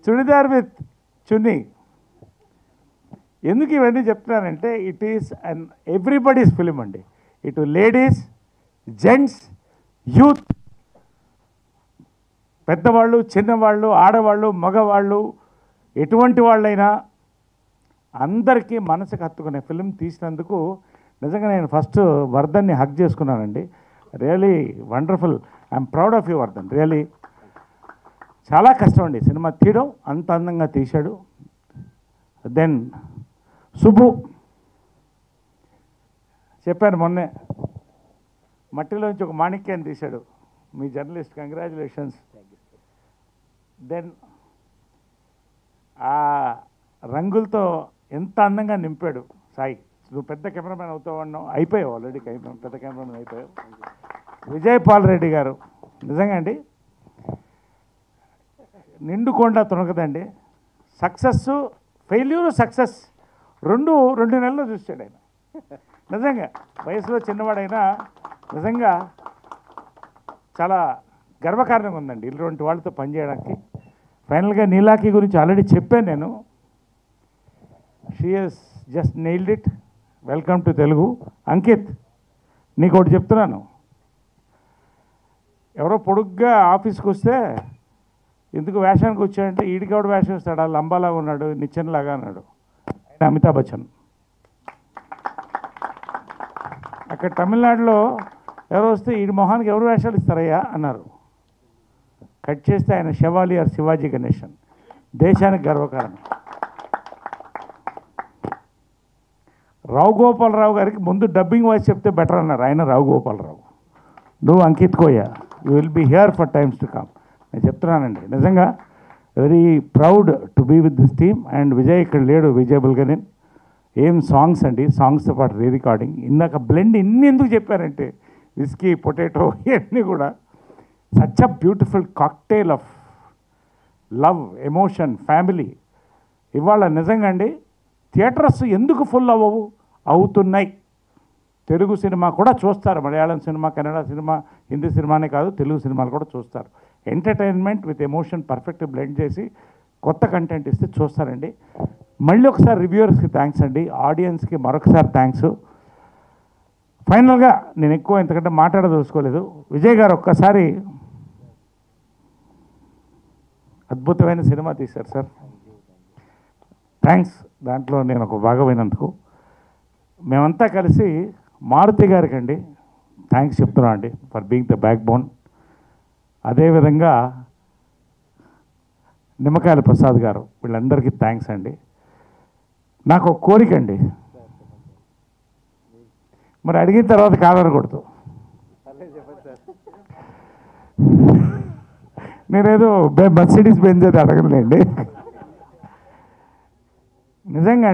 Churidar with చున్నీ. ఎందుకు ఇవన్నీ చెప్తున్నానంటే it is an everybody's film అండి. ఇటు లేడీస్, జెంట్స్, యూత్, పెద్దవాళ్ళు, చిన్నవాళ్ళు, ఆడవాళ్ళు, మగవాళ్ళు, ఎటువంటి వాళ్ళైనా అందరికీ మనసుకు హత్తుకునే ఫిలిం తీసినందుకు నిజంగా నేను ఫస్ట్ వర్ధన్ని హక్ చేసుకున్నానండి. Really wonderful. I'm proud of you Vardhan. Really చాలా కష్టం అండి సినిమా తీయడం, అంత అందంగా తీశాడు. దెన్ సుబ్బు చెప్పాను మొన్నే, మట్టిలోంచి ఒక మాణిక్యాన్ని తీశాడు. మీ జర్నలిస్ట్, కంగ్రాచులేషన్స్. దెన్ ఆ రంగులతో ఎంత అందంగా నింపాడు సాయి. నువ్వు పెద్ద కెమెరామెన్ అవుతావు అన్నావు, అయిపోయావు ఆల్రెడీ. పెద్ద కెమెరామెన్ అయిపోయావు. విజయ్ పాల్ రెడ్డి గారు నిజంగా అండి నిండుకొండ తునకదండి. సక్సెస్, ఫెయిల్యూర్, సక్సెస్ రెండు నెలల్లో చూశాడు ఆయన. నిజంగా వయసులో చిన్నవాడైనా నిజంగా చాలా గర్వకారణంగా ఉందండి ఇటువంటి వాళ్ళతో పనిచేయడానికి. ఫైనల్గా నీలాకి గురించి ఆల్రెడీ చెప్పాను నేను. She has just nailed it. Welcome to Telugu. Ankit, నీకు ఒకటి చెప్తున్నాను. ఎవరో పొడుగ్గా ఆఫీస్కి వస్తే ఎందుకు వేషానికి వచ్చాడంటే ఈడికాడు వేషం ఇస్తాడు, లంబాలాగా ఉన్నాడు, నిచ్చెనలాగా అన్నాడు. ఆయన అమితాబ్ బచ్చన్. అక్కడ తమిళనాడులో ఎవరో వస్తే ఈడి మొహానికి ఎవరు వేషాలు ఇస్తారయ్యా అన్నారు. కట్ చేస్తే ఆయన శవాలి ఆర్ శివాజీ గణేశన్. దేశానికి గర్వకారణం. రావు గోపాలరావు గారికి ముందు డబ్బింగ్ వాయిస్ చెప్తే బెటర్ అన్నారు. ఆయన రావు గోపాలరావు. నువ్వు Ankit Koya, you will be here for times to come. నేను చెప్తున్నానండి నిజంగా very proud to be with this team. And Vijay ఇక్కడ లేడు, విజయబుల్గానే. ఏం సాంగ్స్ అండి, సాంగ్స్తో పాటు రీ రికార్డింగ్. ఇందాక బ్లెండ్ ఇన్ని ఎందుకు చెప్పారంటే విస్కీ, పొటాటో ఇవన్నీ కూడా such a beautiful cocktail of love, emotion, family. ఇవాళ నిజంగా అండి థియేటర్స్ ఎందుకు ఫుల్ అవ్వవు? అవుతున్నాయి. తెలుగు సినిమా కూడా చూస్తారు, మలయాళం సినిమా, కన్నడ సినిమా, హిందీ సినిమానే కాదు తెలుగు సినిమాలు కూడా చూస్తారు. Entertainment with emotion perfect blend చేసి కొత్త కంటెంట్ ఇస్తే చూస్తారండి. మళ్ళీ ఒకసారి రివ్యూవర్స్కి థ్యాంక్స్ అండి, ఆడియన్స్కి మరొకసారి థ్యాంక్స్. ఫైనల్గా నేను ఎక్కువ ఇంతకంటే మాట్లాడదలుచుకోలేదు. విజయ్ గారు ఒక్కసారి అద్భుతమైన సినిమా తీశారు సార్. థ్యాంక్స్. దాంట్లో నేను ఒక భాగమైనందుకు. మేమంతా కలిసి మారుతి గారికి అండి థ్యాంక్స్ చెప్తున్నాం అండి for being the back bone. అదేవిధంగా నిమ్మకాయల ప్రసాద్ గారు, వీళ్ళందరికీ థ్యాంక్స్ అండి. నాకు ఒక కోరిక అండి, మరి అడిగిన తర్వాత కాదనకూడదు. నేనేదో మర్సిడీస్ బెంజ్ అది అడగలేండి నిజంగా.